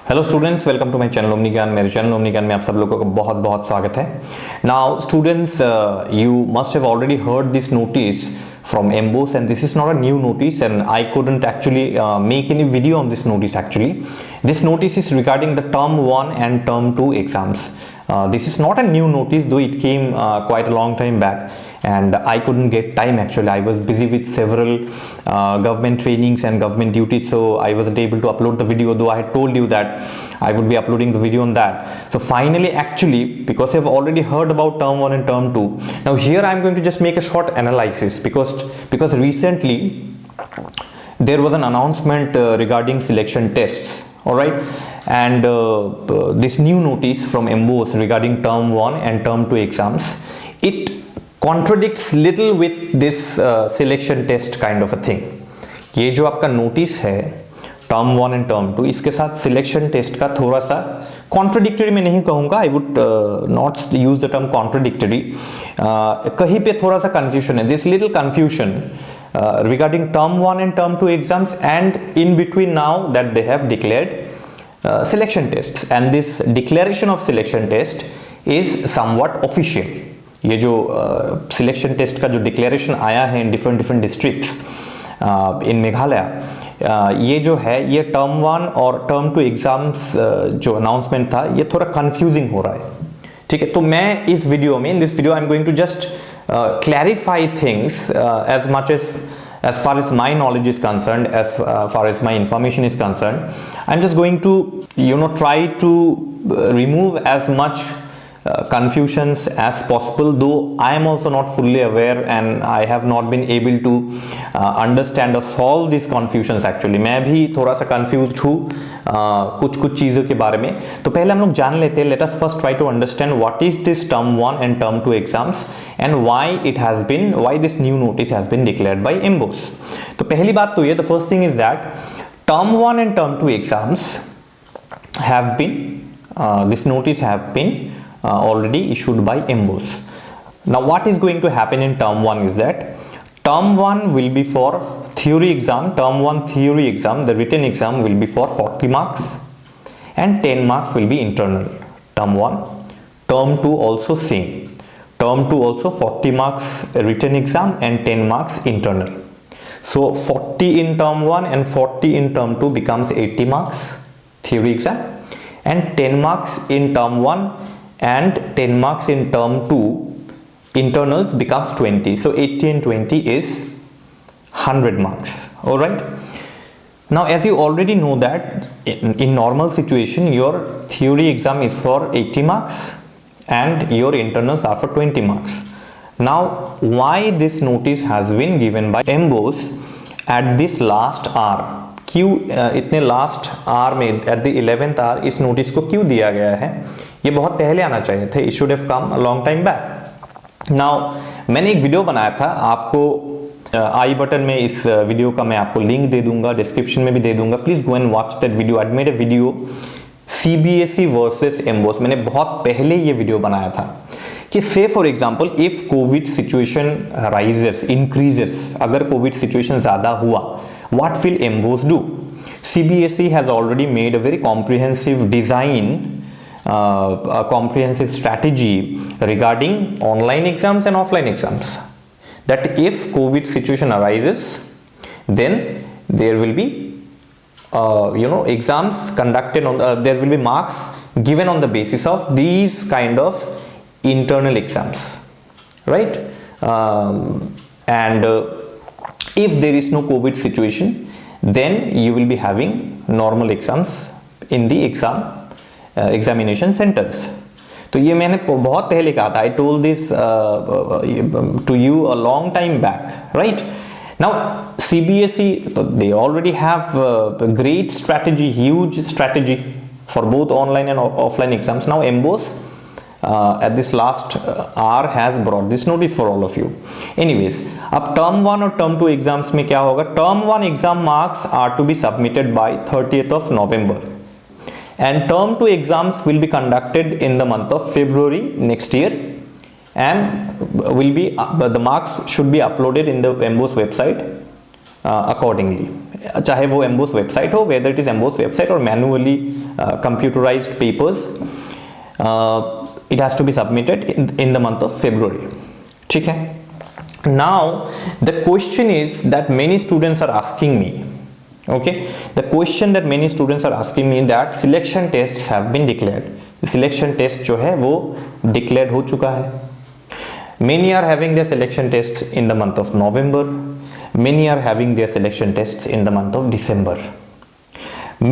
Hello students, welcome to my channel omni Gyan. मेरे channel omni ज्ञान में आप सब लोगों का बहुत बहुत स्वागत है। Now students, you must have already heard this notice from MBOS, and this is not a new notice, and I couldn't actually make any video on this notice. Actually, this notice is regarding the term 1 and term 2 exams. This is not a new notice, though it came quite a long time back, and I couldn't get time. Actually, I was busy with several government trainings and government duties, so I wasn't able to upload the video, though I had told you that I would be uploading the video on that. So finally, actually, because I've already heard about term 1 and term 2, now here I'm going to just make a short analysis because recently there was an announcement regarding selection tests, all right, and this new notice from MBOS regarding term 1 and term 2 exams, it contradicts little with this selection test kind of a thing. ये जो आपका notice है term 1 and term 2, इसके साथ selection test का थोड़ा सा contradictory में नहीं कहूँगा, I would not use the term contradictory, कहीं पे थोड़ा सा कंफ्यूजन है, this little confusion regarding term 1 and term 2 exams, and in between now that they have declared selection tests, and this declaration of selection test is somewhat official. ये जो selection test का जो declaration आया है in different districts इन मेघालय, ये जो है ये टर्म 1 और टर्म 2 एग्जाम्स जो अनाउंसमेंट था ये थोड़ा कंफ्यूजिंग हो रहा है, ठीक है। तो मैं इस वीडियो में, in this video I am going to just clarify things as much as far as my knowledge is concerned, as far as my information is concerned. I'm just going to try to remove as much confusions as possible, though I am also not fully aware and I have not been able to understand or solve these confusions. Actually मैं भी थोड़ा सा confused हूँ कुछ चीज़ों के बारे में। तो पहले हम लोग जान लेते हैं, let us first try to understand what is this term 1 and term 2 exams and why this new notice has been declared by MBOS. तो पहली बात तो ये, the first thing is that term 1 and term 2 exams have been this notice have been already issued by MBOS. Now what is going to happen in term 1 is that term 1 will be for theory exam, term 1 theory exam, the written exam will be for 40 marks and 10 marks will be internal. Term 1, term 2 also same, term 2 also 40 marks written exam and 10 marks internal. So 40 in term 1 and 40 in term 2 becomes 80 marks theory exam, and 10 marks in term 1 and 10 marks in term 2 internals becomes 20. So 80 and 20 is 100 marks. All right, now as you already know that in normal situation your theory exam is for 80 marks and your internals are for 20 marks. Now why this notice has been given by MBOS at this last hour, क्यों इतने last hour में at the 11th hour इस notice को क्यों दिया गया है? ये बहुत पहले आना चाहिए था, it should have come a long time back. Now मैंने एक वीडियो बनाया था, आपको आई बटन में इस वीडियो का मैं आपको लिंक दे दूंगा, डिस्क्रिप्शन में भी दे दूंगा, please go and watch that video. I made a video CBSE versus MBOS, मैंने बहुत पहले ये वीडियो बनाया था कि से for example if Covid situation rises increases, अगर कोविड सिचुएशन ज्यादा हुआ, what will MBOS do? CBSE has already made a very comprehensive design, a comprehensive strategy regarding online exams and offline exams, that if COVID situation arises, then there will be exams conducted on there will be marks given on the basis of these kind of internal exams, right? And if there is no COVID situation, then you will be having normal exams in the examination centers. तो ये मैंने बहुत पहले कहा था, I told this to you a long time back, right? Now CBSE, they already have a great strategy, huge strategy for both online and offline exams. Now MBOS at this last hour has brought this notice for all of you. Anyways, अब term 1 और term 2 exams में क्या होगा? term 1 exam marks are to be submitted by 30th of November and term 2 exams will be conducted in the month of February next year, and will be the marks should be uploaded in the MBOS website accordingly. चाहे वो emboss website हो, whether it is emboss website और manually computerised papers, it has to be submitted in the month of February. ठीक है, now the question is that many students are asking me, okay, the question that many students are asking me that selection tests have been declared, selection test जो है वो declared हो चुका है। many are having their selection tests in the month of November, many are having their selection tests in the month of December,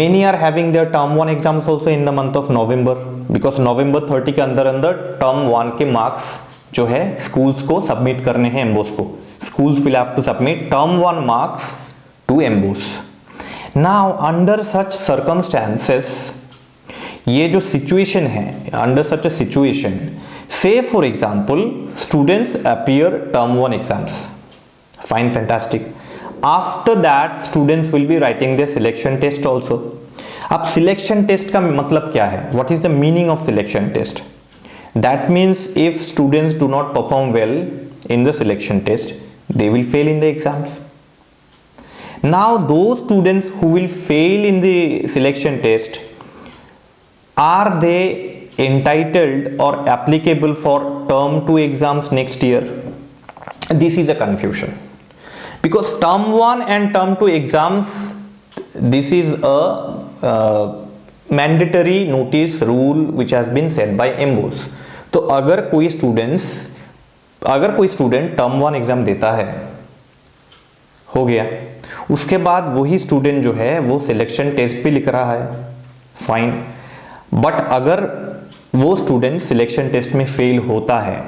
many are having their term 1 exams also in the month of November, because November 30 के अंदर term 1 के marks जो है schools को submit करने हैं emboss को, schools will have to submit term 1 marks to emboss. Now under such circumstances, ये जो situation है, under such a situation, say for example students appear term 1 exams, fine, fantastic, after that students will be writing their selection test also। अब selection test का मतलब क्या है? What is the meaning of selection test? That means if students do not perform well in the selection test, they will fail in the exams। Now those students who will fail in the selection test, are they entitled or applicable for term 2 exams next year? This is a confusion, because term 1 and term 2 exams, this is a mandatory notice rule which has been set by emboss. तो अगर कोई student term 1 exam देता है, हो गया, उसके बाद वही स्टूडेंट जो है वो सिलेक्शन टेस्ट भी लिख रहा है, फाइन, बट अगर वो स्टूडेंट सिलेक्शन टेस्ट में फेल होता है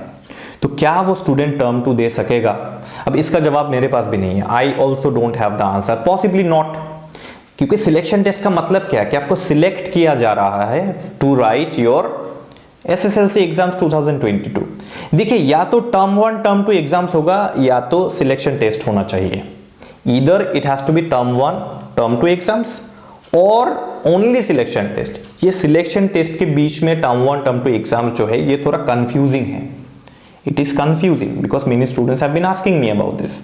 तो क्या वो स्टूडेंट टर्म 2 दे सकेगा? अब इसका जवाब मेरे पास भी नहीं है, I also don't have the answer, possibly not, क्योंकि सिलेक्शन टेस्ट का मतलब क्या है कि आपको सिलेक्ट किया जा रहा है to write your SSLC exams 2022। देखिए, या तो टर्म 1 टर्म 2 एग्जाम्स होगा या तो सिलेक्शन टेस्ट होना चाहिए, either it has to be term 1 term 2 exams or only selection test। ये selection test के बीच में term 1 term 2 exam जो है ये थोड़ा confusing है, it is confusing because many students have been asking me about this।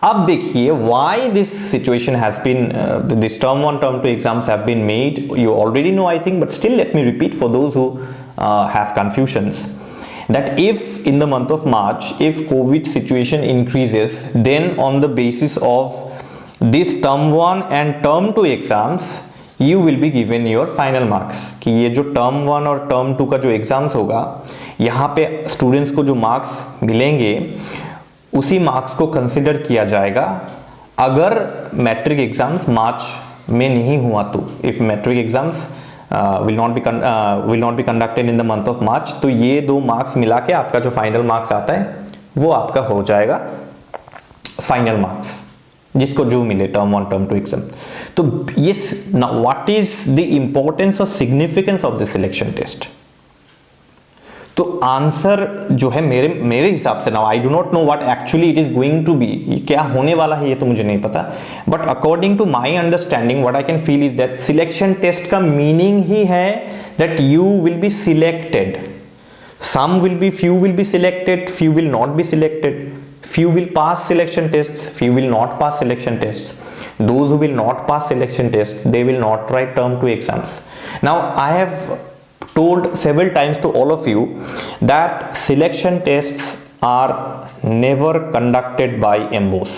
अब देखिए why this situation has been this term 1 term 2 exams have been made, you already know I think, but still let me repeat for those who have confusions, that if in the month of March, if COVID situation increases, then on the basis of this term 1 and term 2 exams, you will be given your final marks। कि ये जो term 1 और term 2 का जो exams होगा, यहाँ पे students को जो marks मिलेंगे, उसी marks को consider किया जाएगा अगर metric exams March में नहीं हुआ तो। If metric exams will not be conducted in the month of March, तो ये दो मार्क्स मिला के आपका जो फाइनल मार्क्स आता है वो आपका हो जाएगा फाइनल मार्क्स, जिसको जो मिले टर्म 1 टर्म 2 एग्जाम। तो ये व्हाट इज द इंपॉर्टेंस और significance of the selection test? तो आंसर जो है मेरे हिसाब से, now I do not know what actually it is going to be, ये क्या होने वाला है ये तो मुझे नहीं पता, but according to my understanding what I can feel is that selection test का मीनिंग ही है that you will be selected, some will be, few will be selected, few will not be selected, few will pass selection tests, few will not pass selection tests, those who will not pass selection tests, they will not write term 2 exams। Now I have told several times to all of you that selection tests are never conducted by emboss.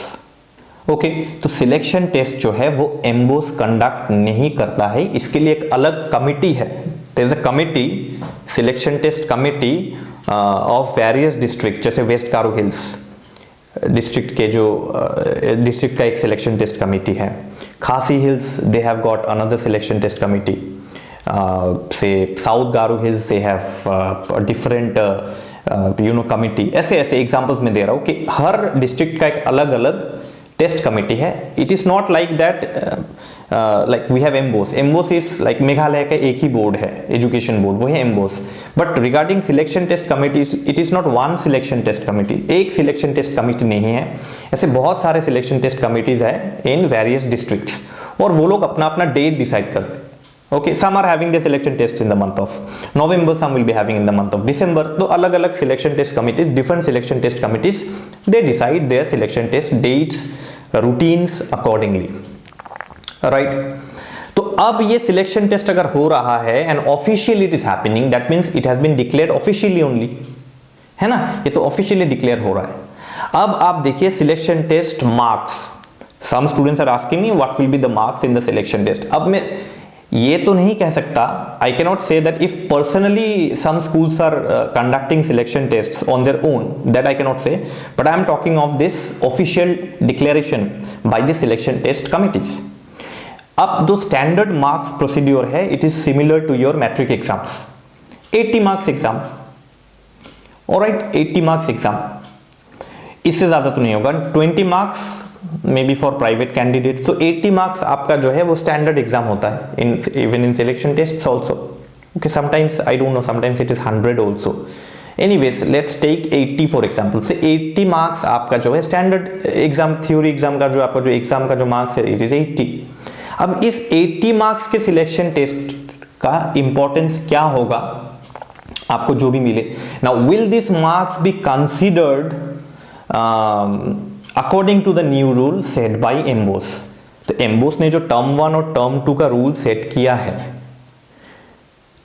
Okay, तो selection test जो है वो emboss conduct नहीं करता है, इसके लिए एक अलग कमिटी है, there is a committee, selection test committee of various district, जैसे वेस्ट कारू हिल्स डिस्ट्रिक्ट के जो डिस्ट्रिक्ट का एक सिलेक्शन टेस्ट कमिटी है, Khasi hills they have got another selection test committee, say South Garo Hills they have different committee, ऐसे examples में दे रहा हूँ कि हर डिस्ट्रिक्ट का एक अलग अलग टेस्ट कमिटी है। It is not like that like we have MBOSE, MBOSE is like Meghalaya का एक ही बोर्ड है, एजुकेशन बोर्ड, वो है MBOSE, but regarding selection test committees it is not one selection test committee, एक सिलेक्शन टेस्ट कमिटी नहीं है, ऐसे बहुत सारे सिलेक्शन टेस्ट कमिटीज है इन वेरियस डिस्ट्रिक्ट्स, और वो लोग अपना अपना डेट डिसाइड करते हैं। Okay, some are having their selection tests in the month of November, some will be having in the month of December। तो अलग अलग selection test committees, different selection test committees, they decide their selection test dates routines accordingly, right? तो अब ये selection test अगर हो रहा है and officially it is happening, that means it has been declared officially only, है ना, ये तो ऑफिशियली डिक्लेयर हो रहा है। अब आप देखिए selection test marks, some students are asking me what will be the marks in the selection test. अब मैं ये तो नहीं कह सकता, I can not say that if personally some schools are conducting selection tests on their own, that I can not say, but I am talking of this official declaration by the selection test committees. अब जो standard marks procedure है, it is similar to your matric exams, 80 marks exam, alright, 80 marks exam, इससे ज्यादा तो नहीं होगा, 20 marks may be for private candidates. तो 80 marks आपका जो है वो स्टैंडर्ड एग्जाम होता है in even in selection test also. Okay, sometimes I don't know, sometimes it is 100 also. Anyways let's take 80 for example. Say 80 marks आपका जो है स्टैंडर्ड एग्जाम, थ्योरी एग्जाम का जो आपका जो एग्जाम का जो मार्क्स है, इट इज 80। अब इस 80 मार्क्स के सिलेक्शन टेस्ट का इंपॉर्टेंस क्या होगा आपको जो भी मिले। Now will this marks be considered according to the new rule set by MBOSE. तो एम्बोस ने जो टर्म 1 और टर्म 2 का रूल सेट किया है,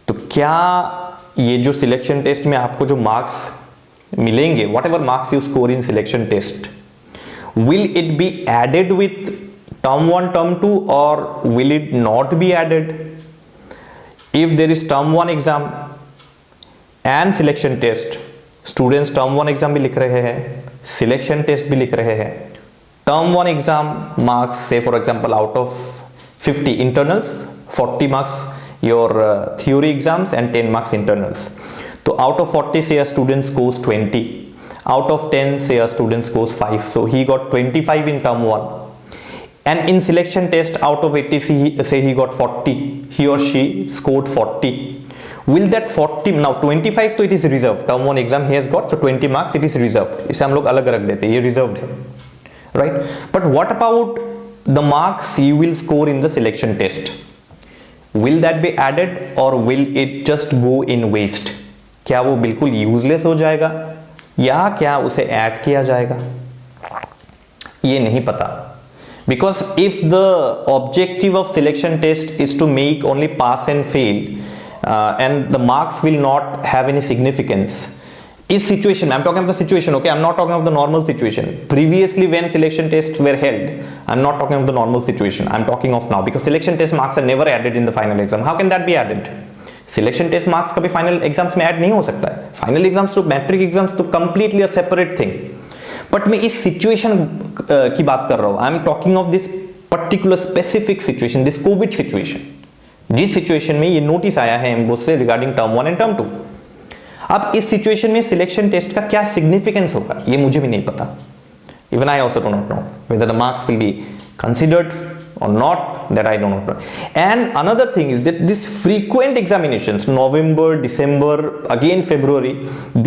तो क्या ये जो सिलेक्शन टेस्ट में आपको जो मार्क्स मिलेंगे, whatever marks you score in selection test, will it be added with term 1 term 2 or will it not be added? If there is term 1 exam and selection test, students term 1 exam भी लिख रहे हैं, selection test भी लिख रहे हैं। term 1 exam marks, say for example out of 50 internals, 40 marks your theory exams and 10 marks internals। तो out of 40 say a student scores 20, out of 10 say a student scores 5, so he got 25 in term 1, and in selection test out of 80 say he got 40, he or she scored 40, will that 40, now 25 तो it is reserved, term 1 exam he has got, so 20 marks it is reserved, इसे हम लोग अलग रख देते हैं, ये reserved है, right? But what about the marks you will score in the selection test, will that be added or will it just go in waste? क्या वो बिल्कुल useless हो जाएगा या क्या उसे ऐड किया जाएगा, ये नहीं पता। Because if the objective of selection test is to make only pass and fail, and the marks will not have any significance, is situation, I'm talking of the situation, okay, I'm not talking of the normal situation. Previously when selection tests were held, I'm not talking of the normal situation, I'm talking of now, because selection test marks are never added in the final exam. How can that be added? Selection test marks कभी final exams में add नहीं हो सकता है। Final exams तो metric exams तो completely a separate thing। But मैं इस सिचुएशन की बात कर रहा हूं, आई am talking of this particular specific situation, this Covid situation, जिस सिचुएशन में ये नोटिस आया है एम्बोस से रिगार्डिंग टर्म 1 एंड टर्म 2। अब इस सिचुएशन में सिलेक्शन टेस्ट का क्या सिग्निफिकेंस होगा ये मुझे भी नहीं पता, even I also do not know whether the marks will be considered or not, that I do not know. And another thing is that this frequent examinations, November, December, again February,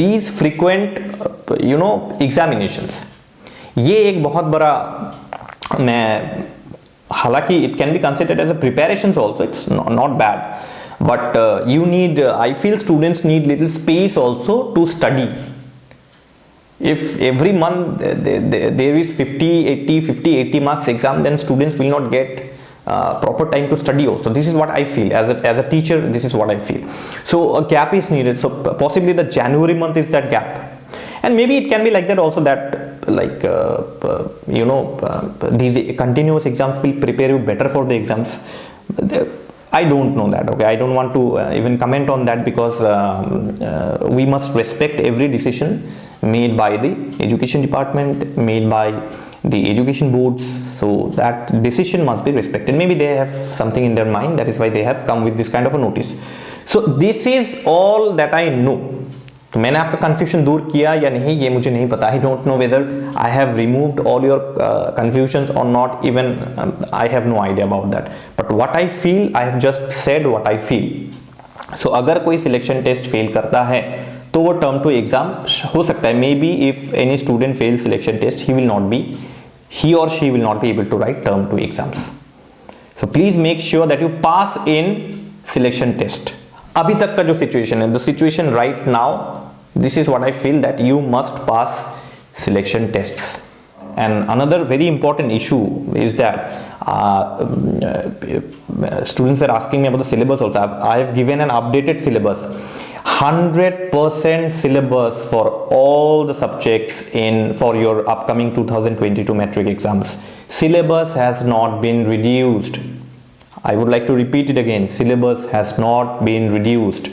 these frequent examinations, ये एक बहुत बड़ा, मैं हालांकि it can be considered as a preparations also, it's not bad, but you need, I feel students need little space also to study. If every month there is 50 marks exam, then students will not get proper time to study also. This is what I feel as a teacher, this is what I feel. So a gap is needed, so possibly the January month is that gap, and maybe it can be like that also, that like these continuous exams will prepare you better for the exams. I don't know that, okay, I don't want to even comment on that, because we must respect every decision made by the education department, made by the education boards, so that decision must be respected. Maybe they have something in their mind, that is why they have come with this kind of a notice. So this is all that I know. तो मैंने आपका confusion दूर किया या नहीं ये मुझे नहीं पता, I don't know whether I have removed all your confusions और not, even I have no idea about that, but what I feel, I have just said what I feel. So अगर कोई सिलेक्शन टेस्ट फेल करता है तो वो term 2 exam हो सकता है, maybe if any student fail selection test he or she will not be able to write term 2 exams. So please make sure that you pass in selection test. अभी तक का जो situation है, the situation right now, this is what I feel, that you must pass selection tests. And another very important issue is that students were asking me about the syllabus also. I have given an updated syllabus, 100% syllabus for all the subjects for your upcoming 2022 metric exams. Syllabus has not been reduced. I would like to repeat it again. Syllabus has not been reduced.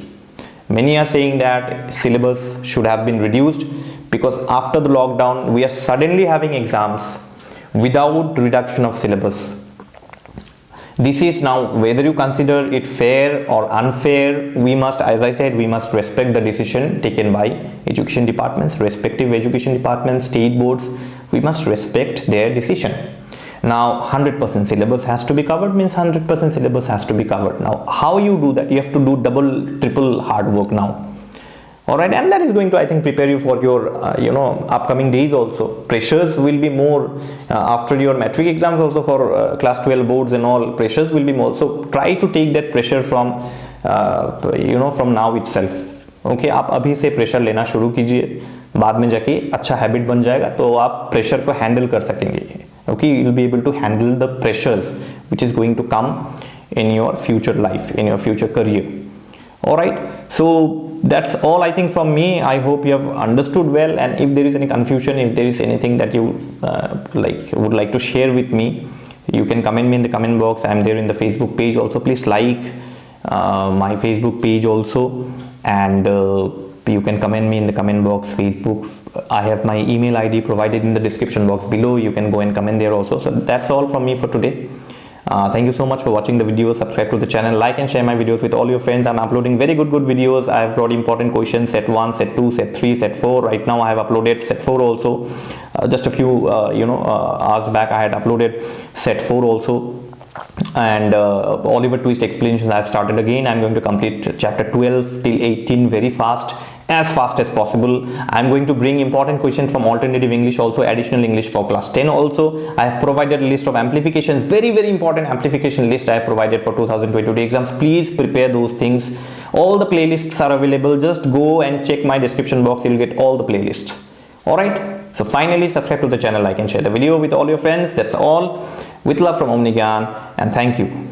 Many are saying that syllabus should have been reduced because after the lockdown we are suddenly having exams without reduction of syllabus. This is now, whether you consider it fair or unfair, we must, as I said, we must respect the decision taken by education departments, respective education departments, state boards. We must respect their decision. Now 100% syllabus has to be covered means 100% syllabus has to be covered. Now how you do that? You have to do double, triple hard work now. Alright, and that is going to, I think, prepare you for your upcoming days also. Pressures will be more after your metric exams also for class 12 boards and all. Pressures will be more. So try to take that pressure from from now itself. Okay, आप अभी से pressure लेना शुरू कीजिए, बाद में जाके अच्छा हैबिट बन जाएगा तो आप प्रेशर को हैंडल कर सकेंगे. Okay, you will be able to handle the pressures which is going to come in your future life, in your future career. All right, so that's all I think from me. I hope you have understood well, and if there is any confusion, if there is anything that you would like to share with me, you can comment me in the comment box. I am there in the Facebook page also. Please like my Facebook page also, and you can comment me in the comment box. Facebook, I have my email ID provided in the description box below. You can go and comment there also. So that's all from me for today. Thank you so much for watching the video. Subscribe to the channel, like and share my videos with all your friends. I'm uploading very good videos. I have brought important questions, set 1, set 2, set 3, set 4. Right now I have uploaded set 4 also. Just a few hours back I had uploaded set 4 also. And Oliver Twist explanations I have started again. I'm going to complete chapter 12 till 18 very fast as possible. I'm going to bring important questions from alternative English also, additional English for class 10 also. I have provided a list of amplifications, very important amplification list I have provided for 2022 exams. Please prepare those things. All the playlists are available. Just go and check my description box. You'll get all the playlists. Alright, so finally subscribe to the channel, like and share the video with all your friends. That's all. With love from Omnigyan, and thank you.